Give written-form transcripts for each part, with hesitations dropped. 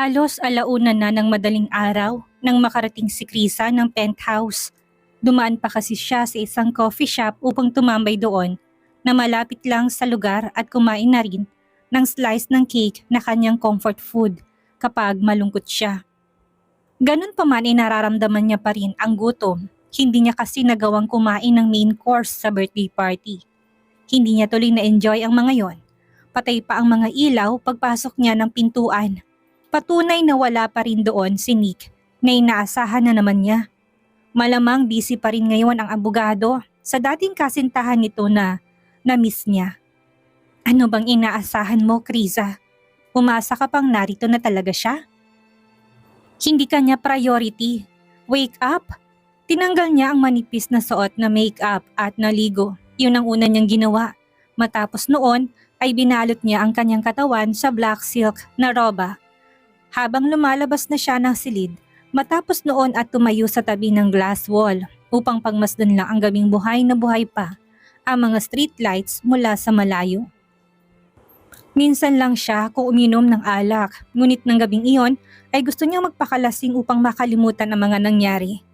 Halos alauna na ng madaling araw nang makarating si Krisa ng penthouse. Dumaan pa kasi siya sa isang coffee shop upang tumambay doon na malapit lang sa lugar at kumain na rin ng slice ng cake na kanyang comfort food kapag malungkot siya. Ganun pa man ay nararamdaman niya pa rin ang gutom. Hindi niya kasi nagawang kumain ng main course sa birthday party. Hindi niya tuloy na-enjoy ang mga yon. Patay pa ang mga ilaw pagpasok niya ng pintuan. Patunay na wala pa rin doon si Nick na inaasahan na naman niya. Malamang busy pa rin ngayon ang abogado sa dating kasintahan nito na na-miss niya. Ano bang inaasahan mo, Krisa? Umasa ka pang narito na talaga siya? Hindi kanya priority. Wake up! Tinanggal niya ang manipis na suot na makeup at naligo. Yun ang una niyang ginawa. Matapos noon ay binalot niya ang kanyang katawan sa black silk na roba. Habang lumalabas na siya ng silid, matapos noon at tumayo sa tabi ng glass wall upang pagmasdan lang ang gabing buhay na buhay pa ang mga street lights mula sa malayo. Minsan lang siya kung uminom ng alak, ngunit ng gabing iyon ay gusto niyang magpakalasing upang makalimutan ang mga nangyari.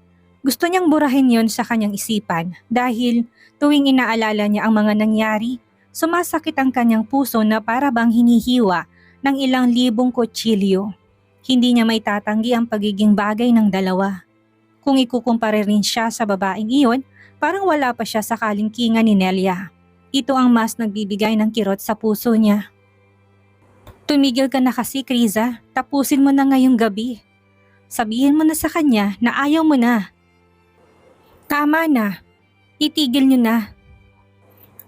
Gusto niyang burahin yon sa kanyang isipan dahil tuwing inaalala niya ang mga nangyari, sumasakit ang kanyang puso na para bang hinihiwa ng ilang libong kutsilyo. Hindi niya may tatanggi ang pagiging bagay ng dalawa. Kung ikukumpare rin siya sa babaeng iyon, parang wala pa siya sa kalingkingan ni Nelia. Ito ang mas nagbibigay ng kirot sa puso niya. Tumigil ka na kasi, Krisa. Tapusin mo na ngayong gabi. Sabihin mo na sa kanya na ayaw mo na. Tama na. Itigil niyo na.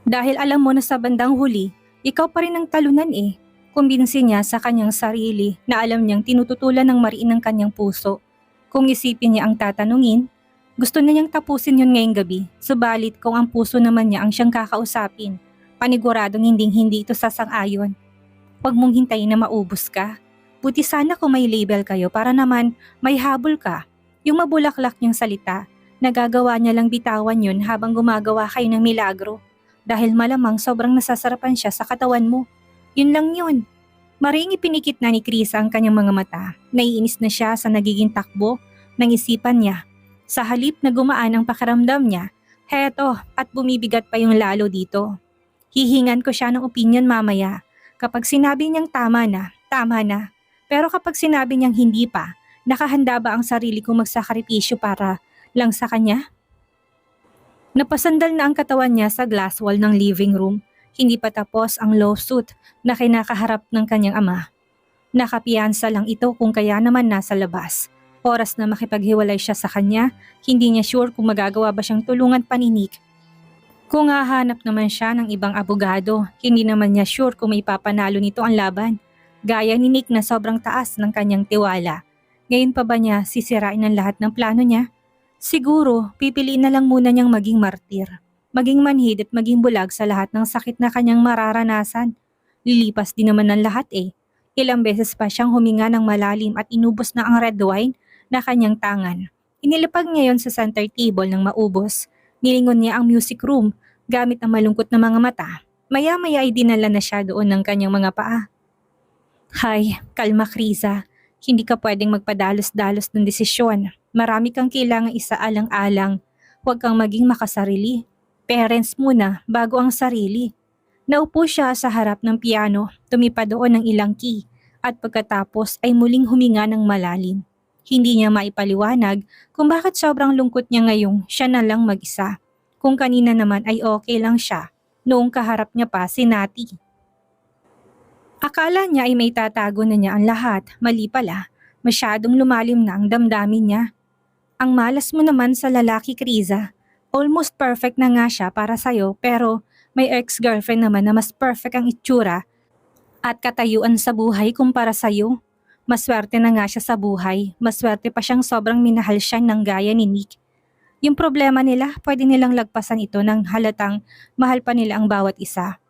Dahil alam mo na sa bandang huli, ikaw pa rin ang talunan eh. Kumbinsi niya sa kanyang sarili na alam niyang tinututulan ng mariin ng kanyang puso. Kung isipin niya ang tatanungin, gusto na niyang tapusin yun ngayong gabi. Subalit kung ang puso naman niya ang siyang kakausapin, paniguradong hindi ito sasang-ayon. Huwag mong hintayin na maubos ka. Buti sana kung may label kayo para naman may habol ka. Yung mabulaklak niyang salita, nagagawa niya lang bitawan yun habang gumagawa kayo ng milagro. Dahil malamang sobrang nasasarapan siya sa katawan mo. Yun lang yun. Maring ipinikit na ni Krisa ang kanyang mga mata. Naiinis na siya sa nagiging takbo ng isipan niya. Sa halip na gumaan ang pakiramdam niya, heto at bumibigat pa yung lalo dito. Hihingan ko siya ng opinion mamaya. Kapag sinabi niyang tama na, tama na. Pero kapag sinabi niyang hindi pa, nakahanda ba ang sarili kong magsakripisyo para lang sa kanya? Napasandal na ang katawan niya sa glass wall ng living room. Hindi pa tapos ang lawsuit na kinakaharap ng kanyang ama. Nakapiyansa lang ito kung kaya naman nasa labas. Oras na makipaghiwalay siya sa kanya, hindi niya sure kung magagawa ba siyang tulungan pa ni Nick. Kung hahanap naman siya ng ibang abogado, hindi naman niya sure kung may papanalo nito ang laban. Gaya ni Nick na sobrang taas ng kanyang tiwala. Ngayon pa ba niya sisirain ang lahat ng plano niya? Siguro, pipiliin na lang muna niyang maging martir. Maging manhid at maging bulag sa lahat ng sakit na kanyang mararanasan. Lilipas din naman ng lahat eh. Ilang beses pa siyang huminga ng malalim at inubos na ang red wine na kanyang tangan. Inilapag niya yon sa center table ng maubos. Nilingon niya ang music room gamit ang malungkot na mga mata. Maya-maya ay dinala na siya doon ng kanyang mga paa. Hay, kalma Krisa. Hindi ka pwedeng magpadalos-dalos ng desisyon. Marami kang kailangang isaalang-alang. Huwag kang maging makasarili. Parents muna bago ang sarili. Naupo siya sa harap ng piano, tumipa doon ng ilang key at pagkatapos ay muling huminga ng malalim. Hindi niya maipaliwanag kung bakit sobrang lungkot niya ngayong siya na lang mag-isa. Kung kanina naman ay okay lang siya noong kaharap niya pa si Nati. Akala niya ay may tatago na niya ang lahat, mali pala. Masyadong lumalim na ang damdamin niya. Ang malas mo naman sa lalaki, Krisa. Almost perfect na nga siya para sa'yo pero may ex-girlfriend naman na mas perfect ang itsura at katayuan sa buhay kumpara sa'yo. Maswerte na nga siya sa buhay, maswerte pa siyang sobrang minahal siya ng gaya ni Nick. Yung problema nila, pwede nilang lagpasan ito ng halatang mahal pa nila ang bawat isa.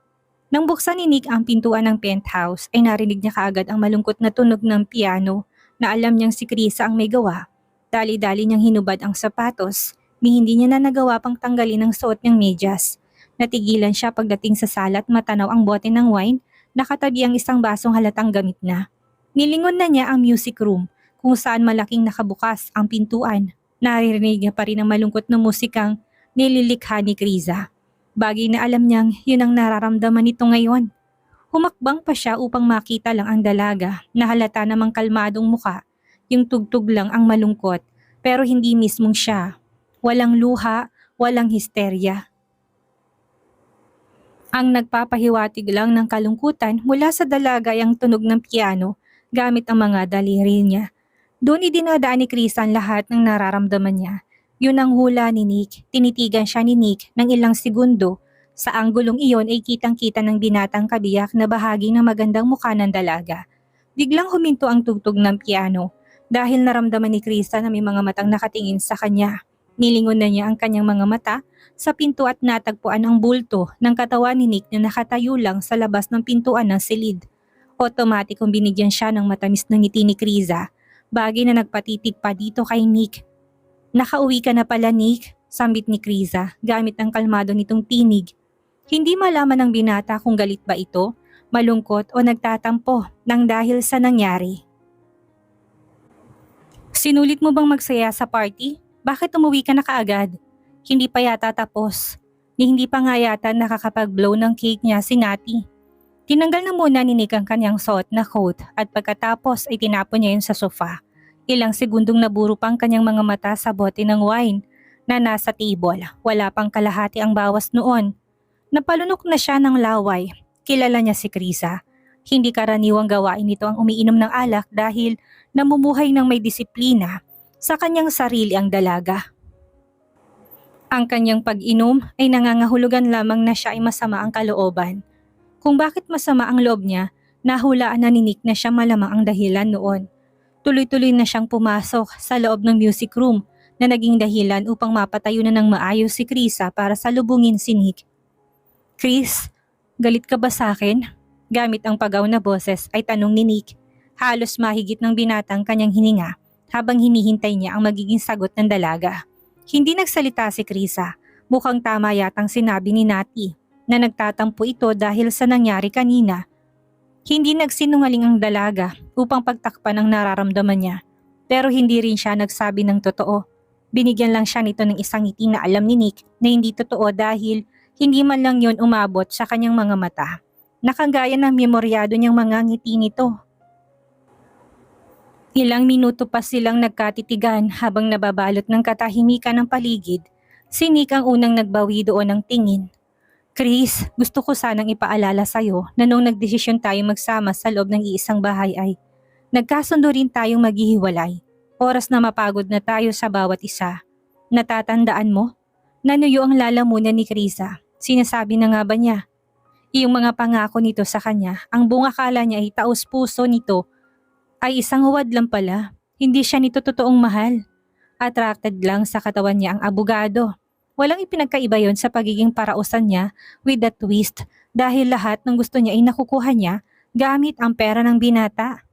Nang buksan ni Nick ang pintuan ng penthouse ay narinig niya kaagad ang malungkot na tunog ng piano na alam niyang si Krisa ang may gawa. Dali-dali niyang hinubad ang sapatos. Hindi niya na nagawa pang tanggalin ang suot niyang medyas. Natigilan siya pagdating sa sala at matanaw ang bote ng wine, nakatabi ang isang basong halatang gamit na. Nilingon na niya ang music room kung saan malaking nakabukas ang pintuan. Naririnig niya pa rin ang malungkot na musikang nililikha ni Kriza. Bagay na alam niyang yun ang nararamdaman nito ngayon. Humakbang pa siya upang makita lang ang dalaga na halata namang kalmadong muka. Yung tugtog lang ang malungkot pero hindi mismong siya. Walang luha, walang histerya. Ang nagpapahiwatig lang ng kalungkutan mula sa dalaga ay ang tunog ng piano gamit ang mga daliri niya. Doon idinadaan ni Chris ang lahat ng nararamdaman niya. Yun ang hula ni Nick. Tinitigan siya ni Nick ng ilang segundo. Sa anggulong iyon ay kitang-kita ng binatang kabiyak na bahagi ng magandang mukha ng dalaga. Biglang huminto ang tugtog ng piano dahil naramdaman ni Krista na may mga matang nakatingin sa kanya. Nilingon na niya ang kanyang mga mata sa pinto at natagpuan ang bulto ng katawan ni Nick na nakatayo lang sa labas ng pintuan ng silid. Otomatikong binigyan siya ng matamis na ngiti ni Kriza, bagay na nagpatitig pa dito kay Nick. "Nakauwi ka na pala, Nick," sambit ni Kriza gamit ang kalmado nitong tinig. Hindi malaman ng binata kung galit ba ito, malungkot o nagtatampo nang dahil sa nangyari. "Sinulit mo bang magsaya sa party? Bakit umuwi ka na kaagad? Hindi pa yata tapos. Hindi pa nga yata nakakapag-blow ng cake niya si Nati." Tinanggal na muna ni Nick ang kanyang suot na coat at pagkatapos ay tinapon niya yun sa sofa. Ilang segundong naburo pa ang kanyang mga mata sa bote ng wine na nasa table. Wala pang kalahati ang bawas noon. Napalunok na siya ng laway. Kilala niya si Krisa. Hindi karaniwang gawain nito ang umiinom ng alak dahil namumuhay ng may disiplina sa kanyang sarili ang dalaga. Ang kanyang pag-inom ay nangangahulugan lamang na siya ay masama ang kalooban. Kung bakit masama ang loob niya, nahulaan na ni Nick na siya malamang ang dahilan noon. Tuloy-tuloy na siyang pumasok sa loob ng music room na naging dahilan upang mapatayo na ng maayos si Krisa para salubungin si Nick. "Chris, galit ka ba sa akin?" Gamit ang pagaw na boses ay tanong ni Nick. Halos mahigit ng binatang kanyang hininga habang hinihintay niya ang magiging sagot ng dalaga. Hindi nagsalita si Krisa. Mukhang tama yatang sinabi ni Nati na nagtatampo ito dahil sa nangyari kanina. Hindi nagsinungaling ang dalaga upang pagtakpan ang nararamdaman niya. Pero hindi rin siya nagsabi ng totoo. Binigyan lang siya nito ng isang ngiti na alam ni Nick na hindi totoo dahil hindi man lang yon umabot sa kanyang mga mata. Nakagaya ng memoryado niyang mga ngiti nito. Ilang minuto pa silang nagkatitigan habang nababalot ng katahimikan ng paligid. Si Nick ang unang nagbawi doon ng tingin. "Chris, gusto ko sanang ipaalala sa'yo na nung nagdesisyon tayong magsama sa loob ng iisang bahay ay nagkasundo rin tayong maghihiwalay. Oras na mapagod na tayo sa bawat isa. Natatandaan mo?" Nanuyo ang lalamunan ni Krisa. Sinasabi na nga ba niya? Iyong mga pangako nito sa kanya, ang buong akala niya ay taos puso nito, ay isang huwad lang pala. Hindi siya nito totoong mahal. Attracted lang sa katawan niya ang abogado. Walang ipinagkaiba yon sa pagiging parausan niya with the twist dahil lahat ng gusto niya ay nakukuha niya gamit ang pera ng binata.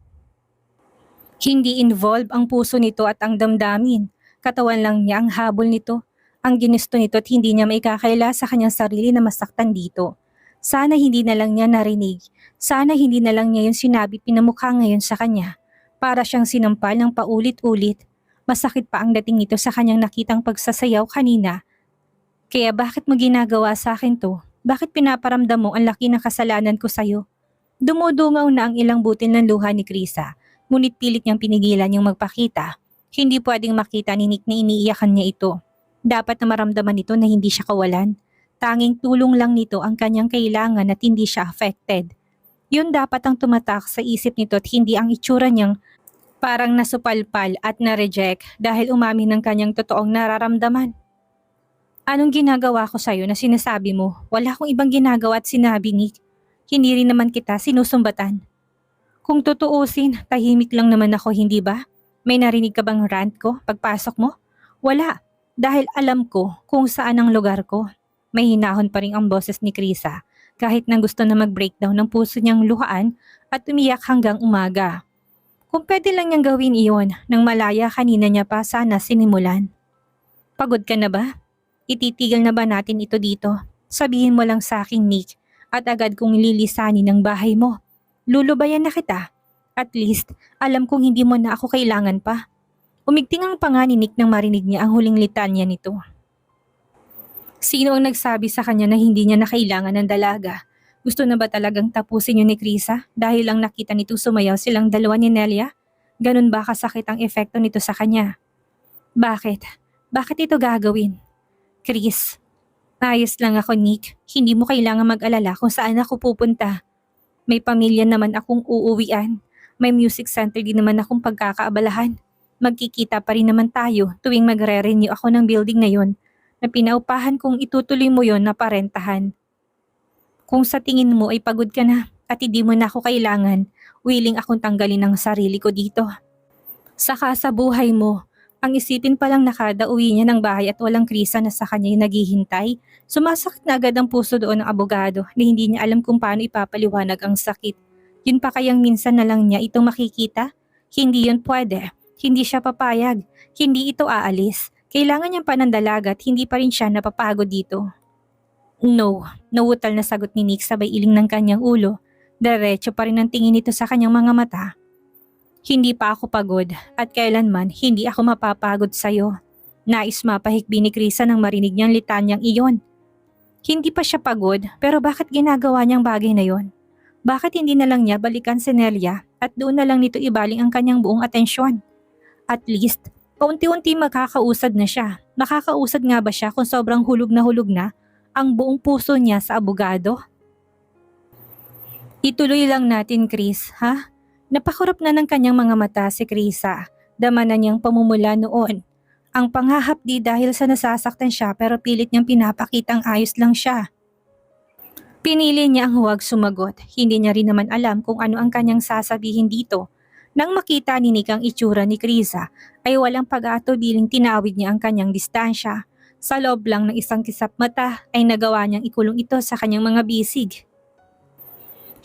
Hindi involved ang puso nito at ang damdamin. Katawan lang niya ang habol nito. Ang ginusto nito at hindi niya maikakaila sa kanyang sarili na masaktan dito. Sana hindi na lang niya narinig. Sana hindi na lang niya yung sinabi pinamukha ngayon sa kanya. Para siyang sinampal ng paulit-ulit. Masakit pa ang dating nito sa kanyang nakitang pagsasayaw kanina. "Kaya bakit mo ginagawa sa akin to? Bakit pinaparamdam mo ang laki ng kasalanan ko sa'yo?" Dumudungaw na ang ilang butil ng luha ni Krisa, ngunit pilit niyang pinigilan niyang magpakita. Hindi pwedeng makita ni Nick na iniiyakan niya ito. Dapat na maramdaman nito na hindi siya kawalan. Tanging tulong lang nito ang kanyang kailangan at hindi siya affected. Yun dapat ang tumatak sa isip nito at hindi ang itsura niyang parang nasupalpal at na-reject dahil umamin ng kanyang totoong nararamdaman. "Anong ginagawa ko sa'yo na sinasabi mo? Wala akong ibang ginagawa at sinabi, Nick. Hindi rin naman kita sinusumbatan." "Kung tutuusin, tahimik lang naman ako, hindi ba? May narinig ka bang rant ko pagpasok mo?" "Wala, dahil alam ko kung saan ang lugar ko." May hinahon pa rin ang boses ni Krisa kahit nang gusto na mag-breakdown ng puso niyang luhaan at umiyak hanggang umaga. Kung pwede lang niyang gawin iyon nang malaya kanina niya pa sana sinimulan. "Pagod ka na ba? Ititigil na ba natin ito dito? Sabihin mo lang sa akin, Nick, at agad kong lilisanin ang bahay mo. Lulubayan na kita. At least, alam kong hindi mo na ako kailangan pa. Umigting ang panga ni Nick nang marinig niya ang huling litanya nito. Sino ang nagsabi sa kanya na hindi niya na kailangan ng dalaga? Gusto na ba talagang tapusin yun ni Krisa dahil lang nakita nito sumayaw silang dalawa ni Nelia? Ganun ba kasakit ang epekto nito sa kanya? Bakit? Bakit ito gagawin? Chris, ayos lang ako Nick. Hindi mo kailangan mag-alala kung saan ako pupunta. May pamilya naman akong uuwian. May music center din naman akong pagkakaabalahan. Magkikita pa rin naman tayo tuwing magre-renew ako ng building na yon na pinaupahan kung itutuloy mo yon na parentahan. Kung sa tingin mo ay pagod ka na at hindi mo na ako kailangan, willing akong tanggalin ang sarili ko dito. Saka sa buhay mo, ang isipin palang na kada uwi niya ng bahay at walang Krisa na sa kanya yung naghihintay, sumasakit na agad ang puso doon ng abogado na hindi niya alam kung paano ipapaliwanag ang sakit. Yun pa kayang minsan na lang niya itong makikita? Hindi yun pwede. Hindi siya papayag. Hindi ito aalis. Kailangan niyang panandalaga at hindi pa rin siya napapagod dito. No, nauutal na sagot ni Nick sabay iling ng kanyang ulo. Diretso pa rin ang tingin nito sa kanyang mga mata. Hindi pa ako pagod at kailanman hindi ako mapapagod sa'yo. Nais mapahikbi ni Krisa nang marinig niyang litanyang iyon. Hindi pa siya pagod pero bakit ginagawa niyang bagay na yon? Bakit hindi na lang niya balikan si Nelia at doon na lang nito ibaling ang kanyang buong atensyon? At least, paunti-unti makakausad na siya. Makakausad nga ba siya kung sobrang hulog na ang buong puso niya sa abogado? Ituloy lang natin Chris, ha? Napakurap na ng kanyang mga mata si Krisa. Dama na niyang pamumula noon. Ang panghahapdi dahil sa nasasaktan siya pero pilit niyang pinapakitang ayos lang siya. Pinili niya ang huwag sumagot. Hindi niya rin naman alam kung ano ang kanyang sasabihin dito. Nang makita ni Nick ang itsura ni Krisa, ay walang pag-aatubiling tinawid niya ang kanyang distansya. Sa loob lang ng isang kisap mata ay nagawa niyang ikulong ito sa kanyang mga bisig.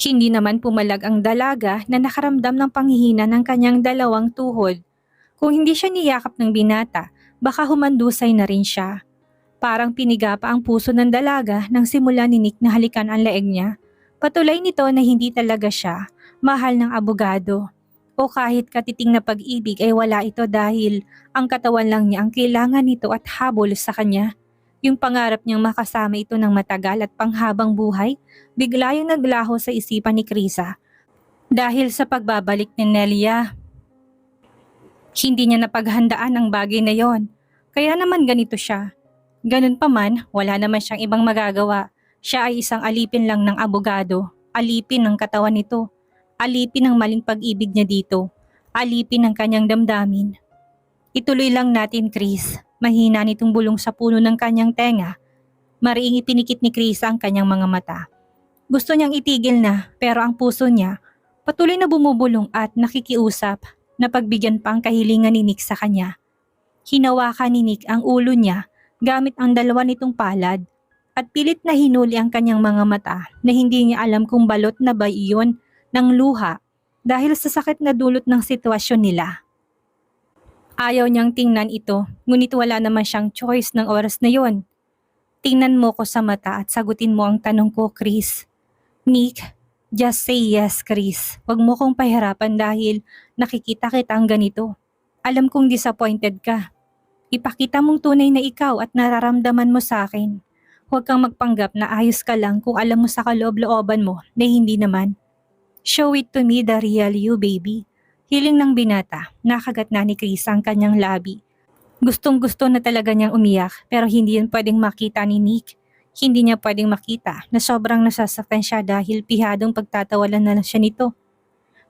Hindi naman pumalag ang dalaga na nakaramdam ng panghihina ng kanyang dalawang tuhod. Kung hindi siya niyakap ng binata, baka humandusay na rin siya. Parang piniga pa ang puso ng dalaga nang simula ni Nick na halikan ang leeg niya. Patuloy nito na hindi talaga siya mahal ng abogado. O kahit katiting na pag-ibig ay wala ito dahil ang katawan lang niya ang kailangan nito at habol sa kanya. Yung pangarap niyang makasama ito ng matagal at panghabang buhay, bigla yung naglaho sa isipan ni Krisa. Dahil sa pagbabalik ni Nelia, hindi niya napaghandaan ang bagay na yon. Kaya naman ganito siya. Ganun pa man, wala naman siyang ibang magagawa. Siya ay isang alipin lang ng abogado, alipin ng katawan nito, alipin ng maling pag-ibig niya dito, alipin ng kanyang damdamin. Ituloy lang natin Chris, mahina nitong bulong sa puno ng kanyang tenga. Mariing ipinikit ni Chris ang kanyang mga mata. Gusto niyang itigil na pero ang puso niya patuloy na bumubulong at nakikiusap na pagbigyan pa ang kahilingan ni Nick sa kanya. Hinawakan ni Nick ang ulo niya gamit ang dalawa nitong palad at pilit na hinuli ang kanyang mga mata na hindi niya alam kung balot na ba iyon ng luha dahil sa sakit na dulot ng sitwasyon nila. Ayaw niyang tingnan ito, ngunit wala naman siyang choice ng oras na yon. Tingnan mo ko sa mata at sagutin mo ang tanong ko, Chris. Nick, just say yes, Chris. Huwag mo kong pahirapan dahil nakikita kita ang ganito. Alam kong disappointed ka. Ipakita mong tunay na ikaw at nararamdaman mo sa akin. Huwag kang magpanggap na ayos ka lang kung alam mo sa kaloob-looban mo na hindi naman. Show it to me the real you, baby. Hiling ng binata, nakagat na ni Chris ang kanyang labi. Gustong-gusto na talaga niyang umiyak pero hindi yun pwedeng makita ni Nick. Hindi niya pwedeng makita na sobrang nasasaktan siya dahil pihadong pagtatawalan na lang siya nito.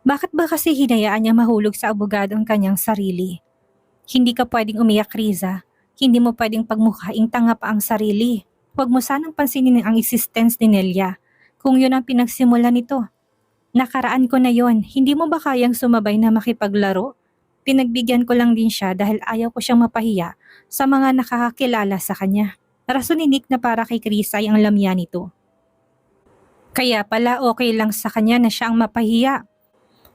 Bakit ba kasi hinayaan niya mahulog sa abogado ang kanyang sarili? Hindi ka pwedeng umiyak, Riza. Hindi mo pwedeng pagmukhaing tanga pa ang sarili. Huwag mo sanang pansinin ang existence ni Nelia kung yun ang pinagsimulan nito. Nakaraan ko na yon, hindi mo ba kayang sumabay na makipaglaro? Pinagbigyan ko lang din siya dahil ayaw ko siyang mapahiya sa mga nakakakilala sa kanya. Rason ni Nick na para kay Chris ay ang lamya nito. Kaya pala okay lang sa kanya na siya ang mapahiya.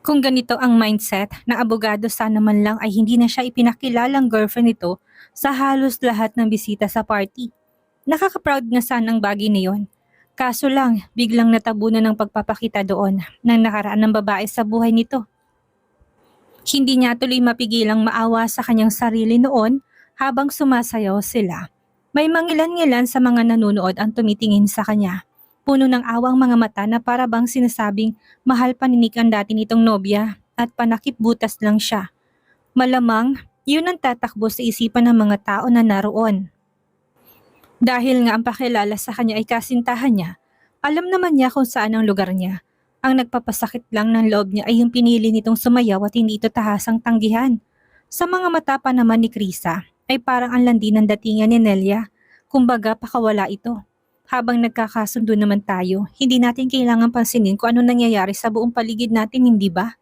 Kung ganito ang mindset na abogado sana man lang ay hindi na siya ipinakilalang girlfriend nito sa halos lahat ng bisita sa party. Nakaka-proud nga sana ang bagay na yon. Kaso lang, biglang natabunan ng pagpapakita doon ng nakaraan ng babae sa buhay nito. Hindi niya tuloy mapigilang maawa sa kanyang sarili noon habang sumasayaw sila. May mangilan-ngilan sa mga nanonood ang tumitingin sa kanya. Puno ng awang mga mata na para bang sinasabing mahal pa ni Nick ang dati nitong nobya at panakip butas lang siya. Malamang, yun ang tatakbo sa isipan ng mga tao na naroon. Dahil nga ang pakilala sa kanya ay kasintahan niya, alam naman niya kung saan ang lugar niya. Ang nagpapasakit lang ng loob niya ay yung pinili nitong sumayaw at hindi ito tahasang tanggihan. Sa mga mata pa naman ni Krisa ay parang ang landi ng datingan ni Nelia. Kumbaga pakawala ito. Habang nagkakasundo naman tayo, hindi natin kailangan pansinin kung ano nangyayari sa buong paligid natin, hindi ba?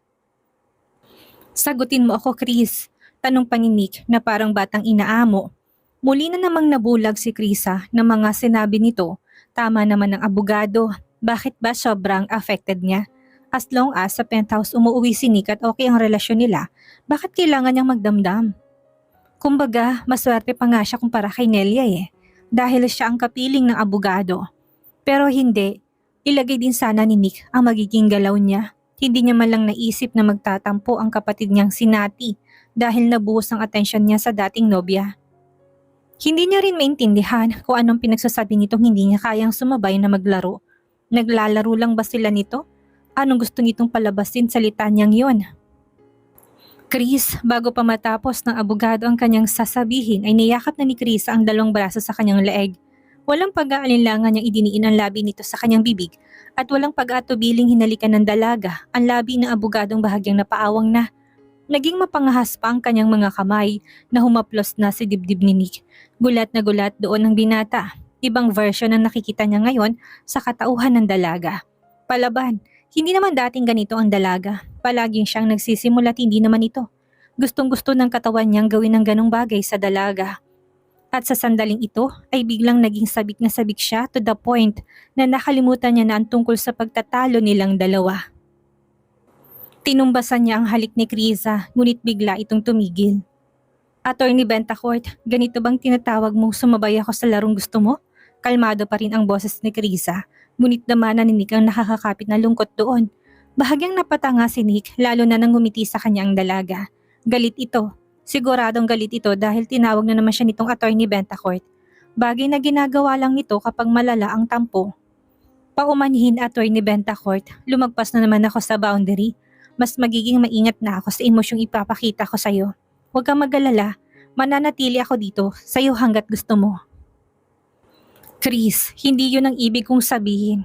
Sagutin mo ako, Chris. Tanong pa ni Nick na parang batang inaamo. Muli na namang nabulag si Krisa ng mga sinabi nito. Tama naman ng abogado. Bakit ba sobrang affected niya? As long as sa penthouse umuwi si Nick at okay ang relasyon nila, bakit kailangan niyang magdamdam? Kumbaga, maswerte pa nga siya kumpara kay Nelia dahil siya ang kapiling ng abogado. Pero hindi, ilagay din sana ni Nick ang magiging galaw niya. Hindi niya man lang naisip na magtatampo ang kapatid niyang si Nati dahil nabuhos ang atensyon niya sa dating nobya. Hindi niya rin maintindihan kung anong pinagsasabi nitong hindi niya kayang sumabay na maglaro. Naglalaro lang ba sila nito? Anong gusto nitong palabasin salita niyang yon? Chris, bago pa matapos ng abogado ang kanyang sasabihin ay niyakap na ni Chris ang dalawang braso sa kanyang leeg. Walang pag-aalinlangan niyang idiniin ang labi nito sa kanyang bibig at walang pag-atubiling hinalikan ng dalaga ang labi ng abogadong bahagyang napaawang na. Naging mapangahas pa ang kanyang mga kamay na humaplos na si dibdib ni Nick. Gulat na gulat doon ang binata. Ibang version ang nakikita niya ngayon sa katauhan ng dalaga. Palaban, hindi naman dating ganito ang dalaga. Palaging siyang nagsisimula at hindi naman ito. Gustong-gusto ng katawan niyang gawin ng ganong bagay sa dalaga. At sa sandaling ito ay biglang naging sabik na sabik siya to the point na nakalimutan niya na ang tungkol sa pagtatalo nilang dalawa. Tinumbasan niya ang halik ni Krisa, ngunit bigla itong tumigil. Attorney Bentacourt, ganito bang tinatawag mong sumabay ako sa larong gusto mo? Kalmado pa rin ang boses ni Krisa, ngunit damana ni Nick ang nakakakapit na lungkot doon. Bahagyang napatanga si Nick, lalo na nang ngumiti sa kanya ang dalaga. Galit ito. Siguradong galit ito dahil tinawag na naman siya nitong Attorney Bentacourt. Bagay na ginagawa lang nito kapag malala ang tampo. Paumanhin, Attorney Bentacourt, lumagpas na naman ako sa boundary. Mas magiging maingat na ako sa emosyong ipapakita ko sa'yo. Huwag kang mag-alala, mananatili ako dito sa'yo hanggat gusto mo. Chris, hindi yun ang ibig kong sabihin.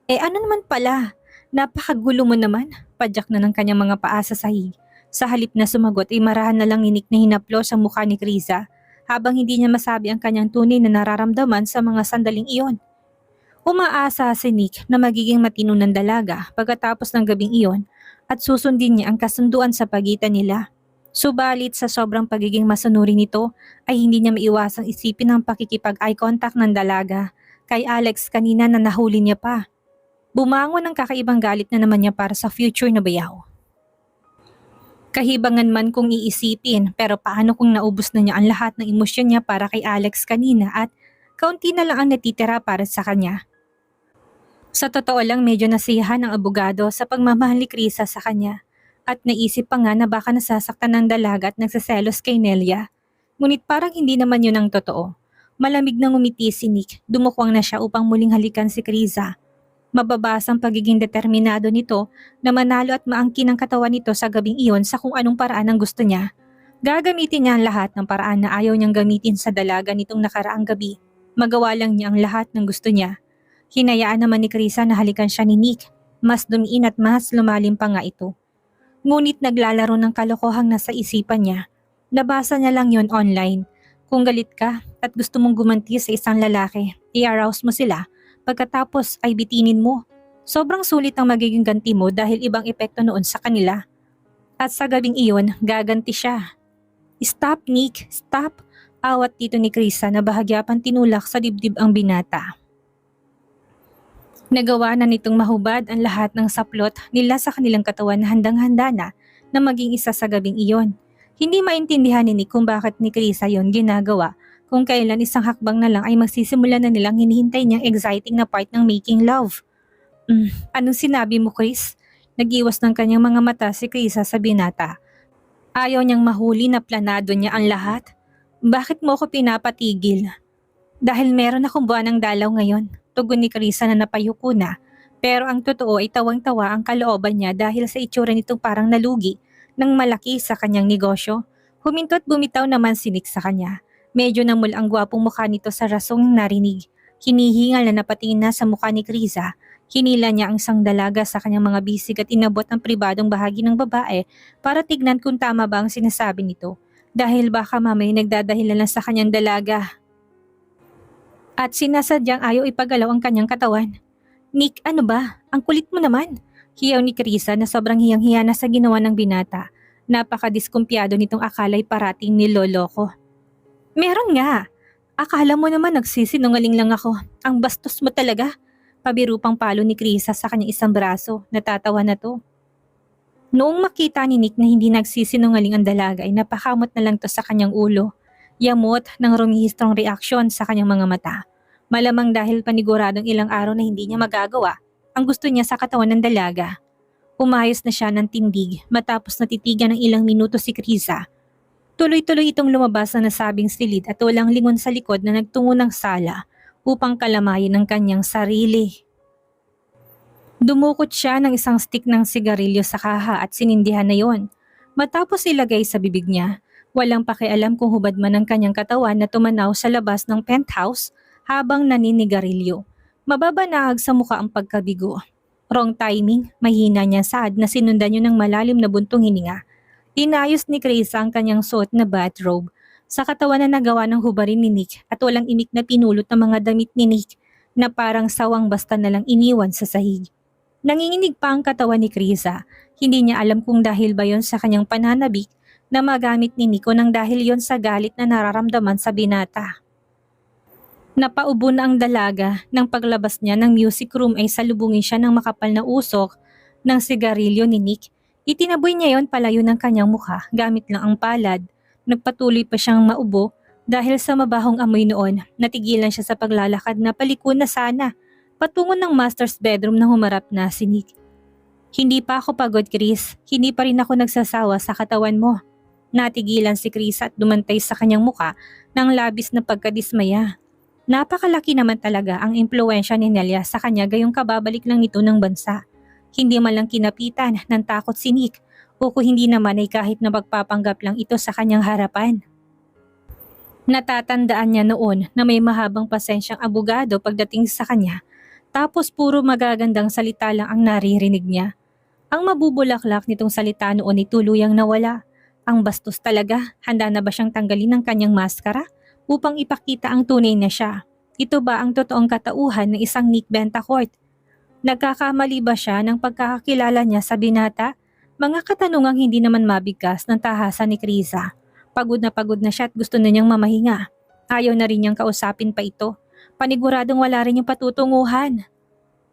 Ano naman pala? Napakagulo mo naman. Padyak na ng kanyang mga paa sa sahig. Sa halip na sumagot ay marahan na lang ni Nick na hinaplos ang mukha ni Krisa habang hindi niya masabi ang kanyang tunay na nararamdaman sa mga sandaling iyon. Umaasa si Nick na magiging matino ng dalaga pagkatapos ng gabing iyon at susundin niya ang kasunduan sa pagitan nila. Subalit sa sobrang pagiging masanuri nito ay hindi niya maiwasang isipin ang pakikipag-eye contact ng dalaga kay Alex kanina na nahuli niya pa. Bumangon ang kakaibang galit na naman niya para sa future na bayaw. Kahibangan man kung iisipin, pero paano kung naubos na niya ang lahat ng emosyon niya para kay Alex kanina at kaunti na lang ang natitira para sa kanya. Sa totoo lang medyo nasiyahan ang abogado sa pagmamahal ni Krisa sa kanya at naisip pa nga na baka nasasaktan ng dalaga at nagsaselos kay Nelia. Ngunit parang hindi naman yun ang totoo. Malamig na ngumiti si Nick, dumukwang na siya upang muling halikan si Krisa. Mababasang pagiging determinado nito na manalo at maangkin ang katawan nito sa gabing iyon sa kung anong paraan ang gusto niya. Gagamitin niya ang lahat ng paraan na ayaw niyang gamitin sa dalaga nitong nakaraang gabi. Magawa lang niya ang lahat ng gusto niya. Hinayaan naman ni Krisa na halikan siya ni Nick. Mas dumiin at mas lumalim pa nga ito. Ngunit naglalaro ng kalokohang nasa isipan niya. Nabasa niya lang yon online. Kung galit ka at gusto mong gumanti sa isang lalaki, i-arouse mo sila. Pagkatapos ay bitinin mo. Sobrang sulit ang magiging ganti mo dahil ibang epekto noon sa kanila. At sa gabing iyon, gaganti siya. Stop, Nick, stop! Awat dito ni Krisa na bahagya pang tinulak sa dibdib ang binata. Nagawa na nitong mahubad ang lahat ng saplot nila sa kanilang katawan na handang-handa na maging isa sa gabing iyon. Hindi maintindihan ni Nick kung bakit ni Krisa yon ginagawa. Kung kailan isang hakbang na lang ay magsisimula na nilang hinihintay niyang exciting na part ng making love. Anong sinabi mo, Chris? Nag-iwas ng kanyang mga mata si Krisa sa binata. Ayaw niyang mahuli na planado niya ang lahat. Bakit mo ko pinapatigil? Dahil meron akong buwan ng dalaw ngayon, tugon ni Krisa na napayuko na. Pero ang totoo ay tawang-tawa ang kalooban niya dahil sa itsura nitong parang nalugi ng malaki sa kanyang negosyo. Huminto at bumitaw naman si Nick sa kanya. Medyo namul ang gwapong mukha nito sa rasong narinig. Hinihingal na napatingin na sa mukha ni Krisa. Hinila niya ang isang dalaga sa kanyang mga bisig at inabot ang pribadong bahagi ng babae para tignan kung tama ba ang sinasabi nito. Dahil baka mamay nagdadahilan lang sa kanyang dalaga. At sinasadyang ayaw ipagalaw ang kanyang katawan. Nick, ano ba? Ang kulit mo naman. Hiyaw ni Krisa na sobrang hiyang-hiya na sa ginawa ng binata. Napakadiskumpiyado nitong akala'y parating niloloko. Meron nga. Akala mo naman nagsisinungaling lang ako. Ang bastos mo talaga. Pabiro pang palo ni Krisa sa kanyang isang braso. Natatawa na to. Noong makita ni Nick na hindi nagsisinungaling ang dalaga ay napakamot na lang to sa kanyang ulo. Yamot ng rumihistrong reaksyon sa kanyang mga mata. Malamang dahil paniguradong ilang araw na hindi niya magagawa ang gusto niya sa katawan ng dalaga. Umayos na siya ng tindig matapos natitigan ng ilang minuto si Krisa. Tuloy-tuloy itong lumabas na nasabing silid at walang lingon sa likod na nagtungo ng sala upang kalamayin ang kanyang sarili. Dumukot siya ng isang stick ng sigarilyo sa kaha at sinindihan na yon. Matapos ilagay sa bibig niya, walang pakialam kung hubad man ang kanyang katawan na tumanaw sa labas ng penthouse habang naninigarilyo. Mababanaag sa muka ang pagkabigo. Wrong timing, mahina niya saad na sinundan niyo ng malalim na buntong hininga. Inayos ni Krisa ang kanyang suot na bathrobe sa katawan na nagawa ng hubarin ni Nick at walang imik na pinulot ng mga damit ni Nick na parang sawang basta na lang iniwan sa sahig. Nanginginig pa ang katawan ni Krisa. Hindi niya alam kung dahil ba yon sa kanyang pananabik na magamit ni Nico nang dahil yon sa galit na nararamdaman sa binata. Napaubo na ang dalaga nang paglabas niya ng music room ay salubungin siya ng makapal na usok ng sigarilyo ni Nick. Itinaboy niya yon palayo ng kanyang mukha gamit lang ang palad. Nagpatuloy pa siyang maubo dahil sa mabahong amoy noon. Natigilan siya sa paglalakad na paliko na sana patungo ng master's bedroom na humarap na si Nick. Hindi pa ako pagod, Chris. Hindi pa rin ako nagsasawa sa katawan mo. Natigilan si Chris at dumantay sa kanyang muka ng labis na pagkadismaya. Napakalaki naman talaga ang impluwensya ni Nelia sa kanya gayong kababalik lang nito ng bansa. Hindi man lang kinapitan ng takot si Nick o kung hindi naman ay kahit na magpapanggap lang ito sa kanyang harapan. Natatandaan niya noon na may mahabang pasensyang abogado pagdating sa kanya tapos puro magagandang salita lang ang naririnig niya. Ang mabubulaklak nitong salita noon ay tuluyang nawala. Ang bastos talaga, handa na ba siyang tanggalin ng kanyang maskara upang ipakita ang tunay na siya? Ito ba ang totoong katauhan ng isang Nick Bentacourt? Nagkakamali ba siya ng pagkakakilala niya sa binata? Mga katanungang hindi naman mabigkas ng tahasan ni Krisa. Pagod na siya at gusto na niyang mamahinga. Ayaw na rin niyang kausapin pa ito. Paniguradong wala rin yung patutunguhan.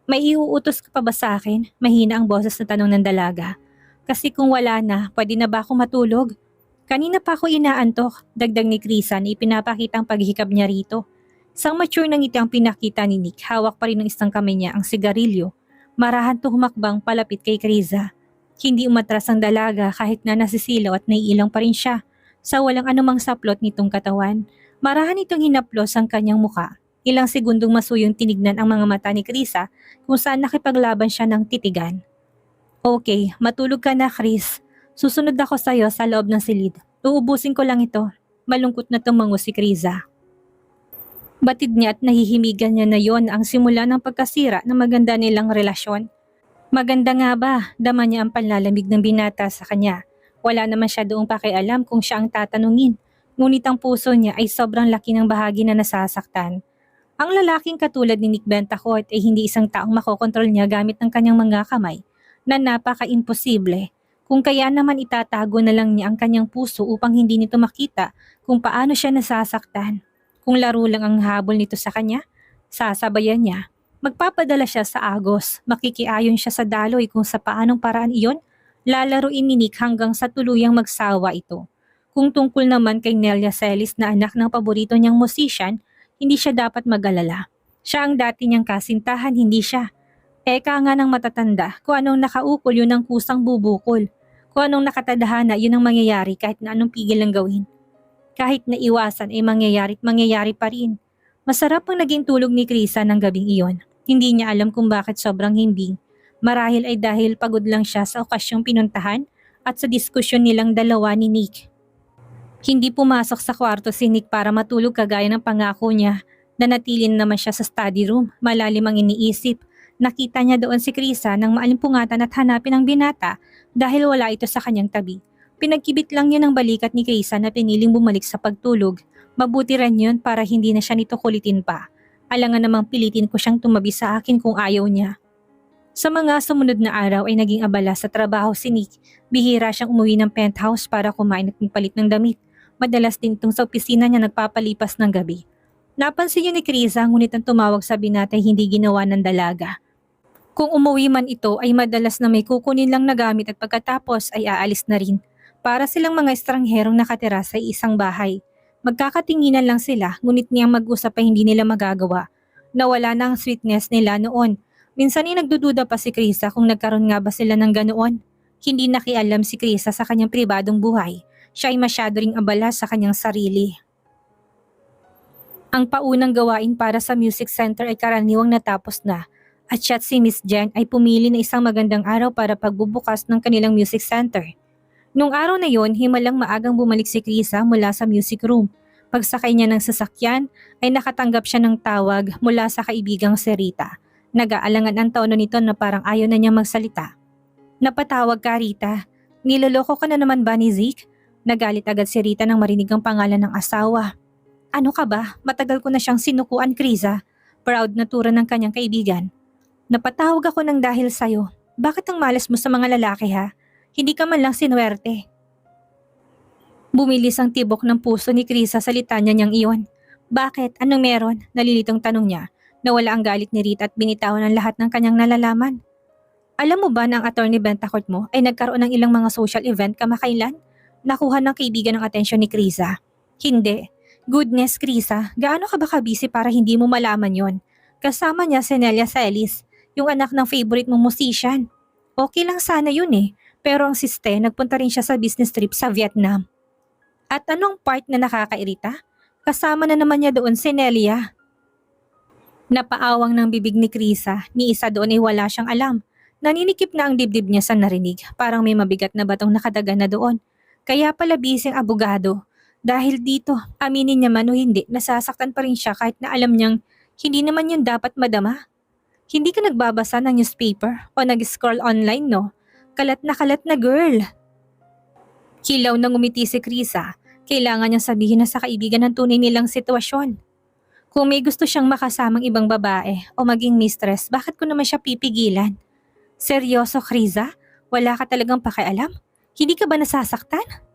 May iuutos ka pa ba sa akin? Mahina ang boses na tanong ng dalaga. Kasi kung wala na, pwede na ba ako matulog? Kanina pa ako inaantok, dagdag ni Krisa na ipinapakita ang paghihikab niya rito. Isang mature na ngiti ang pinakita ni Nick, hawak pa rin ng isang kamay niya ang sigarilyo. Marahan to humakbang palapit kay Krisa. Hindi umatras ang dalaga kahit na nasisilaw at naiilang pa rin siya. Sa walang anumang saplot nitong katawan, marahan itong hinaplos ang kanyang muka. Ilang segundong masuyong tinignan ang mga mata ni Krisa kung saan nakipaglaban siya ng titigan. Okay, matulog ka na, Chris. Susunod ako sa'yo sa loob ng silid. Uubusin ko lang ito. Malungkot na tumango si Krisa. Batid niya at nahihimigan niya na yon ang simula ng pagkasira ng maganda nilang relasyon. Maganda nga ba? Dama niya ang panlalamig ng binata sa kanya. Wala naman siya doong pakialam kung siya ang tatanungin. Ngunit ang puso niya ay sobrang laki ng bahagi na nasasaktan. Ang lalaking katulad ni Nick Bentacourt ay hindi isang taong makokontrol niya gamit ng kanyang mga kamay na napaka-imposible. Kung kaya naman itatago na lang niya ang kanyang puso upang hindi nito makita kung paano siya nasasaktan. Kung laro lang ang habol nito sa kanya, sasabayan niya. Magpapadala siya sa agos, makikiayon siya sa daloy kung sa paanong paraan iyon, lalaruin ni Nick hanggang sa tuluyang magsawa ito. Kung tungkol naman kay Nelia Celis na anak ng paborito niyang musician, hindi siya dapat mag-alala. Siya ang dati niyang kasintahan, hindi siya. Eka nga ng matatanda, kung anong nakaukol yun ang kusang bubukol. Kung anong nakatadhana, yun ang mangyayari kahit na anong pigil ang gawin. Kahit na iwasan ay mangyayari pa rin. Masarap ang naging tulog ni Krisa ng gabing iyon. Hindi niya alam kung bakit sobrang himbing. Marahil ay dahil pagod lang siya sa okasyong pinuntahan at sa diskusyon nilang dalawa ni Nick. Hindi pumasok sa kwarto si Nick para matulog kagaya ng pangako niya. Nanatilin naman siya sa study room, malalim ang iniisip. Nakita niya doon si Krisa nang maalimpungatan at hanapin ang binata dahil wala ito sa kanyang tabi. Pinagkibit lang niya ng balikat ni Krisa na piniling bumalik sa pagtulog. Mabuti rin yun para hindi na siya nito kulitin pa. Alangan namang pilitin ko siyang tumabi sa akin kung ayaw niya. Sa mga sumunod na araw ay naging abala sa trabaho si Nick. Bihira siyang umuwi ng penthouse para kumain at magpalit ng damit. Madalas din itong sa opisina niya nagpapalipas ng gabi. Napansin niya ni Krisa ngunit ang tumawag sa binata ay hindi ginawa ng dalaga. Kung umuwi man ito ay madalas na may kukunin lang na gamit at pagkatapos ay aalis na rin. Para silang mga estrangherong nakatira sa isang bahay. Magkakatinginan lang sila ngunit niyang mag-usap ay hindi nila magagawa. Nawala na ang sweetness nila noon. Minsan ay nagdududa pa si Krisa kung nagkaroon nga ba sila ng ganoon. Hindi nakialam si Krisa sa kanyang pribadong buhay. Siya ay masyado ring abala sa kanyang sarili. Ang paunang gawain para sa music center ay karaniwang natapos na. At siya at si Miss Jen ay pumili na isang magandang araw para pagbubukas ng kanilang music center. Nung araw na yon, himalang maagang bumalik si Krisa mula sa music room. Pagsakay niya ng sasakyan ay nakatanggap siya ng tawag mula sa kaibigang si Rita. Nag-aalangan ang tono nito na parang ayaw na niya magsalita. Napatawag ka, Rita. Niloloko ka na naman ba ni Zeke? Nagalit agad si Rita nang marinig ang pangalan ng asawa. Ano ka ba? Matagal ko na siyang sinukuan, Krisa. Proud na tura ng kanyang kaibigan. Napatawag ako ng dahil sayo. Bakit ang malas mo sa mga lalaki ha? Hindi ka man lang sinuwerte. Bumilis ang tibok ng puso ni Krisa sa litanya niyang iyon. Bakit? Anong meron? Nalilitong tanong niya. Nawala ang galit ni Rita at binitawan ang lahat ng kanyang nalalaman. Alam mo ba na ang attorney Bentacourt mo ay nagkaroon ng ilang mga social event kamakailan? Nakuha ng kaibigan ng atensyon ni Krisa. Hindi. Goodness, Krisa, gaano ka ba kabisi para hindi mo malaman yon? Kasama niya si Nelia Celis, yung anak ng favorite mong musician. Okay lang sana yun eh, pero ang siste nagpunta rin siya sa business trip sa Vietnam. At anong part na nakakairita? Kasama na naman niya doon si Nelia. Napaawang ng bibig ni Krisa, ni isa doon ay wala siyang alam. Naninikip na ang dibdib niya sa narinig, parang may mabigat na batong nakadaga na doon. Kaya pala busy ang abogado. Dahil dito, aminin niya man o hindi, nasasaktan pa rin siya kahit na alam niyang hindi naman yun dapat madama. Hindi ka nagbabasa ng newspaper o nag-scroll online, no? Kalat na girl. Hilaw na ngumiti si Krisa. Kailangan niyang sabihin na sa kaibigan ng tunay nilang sitwasyon. Kung may gusto siyang makasamang ibang babae o maging mistress, bakit ko naman siya pipigilan? Seryoso, Krisa? Wala ka talagang pakialam? Hindi ka ba nasasaktan?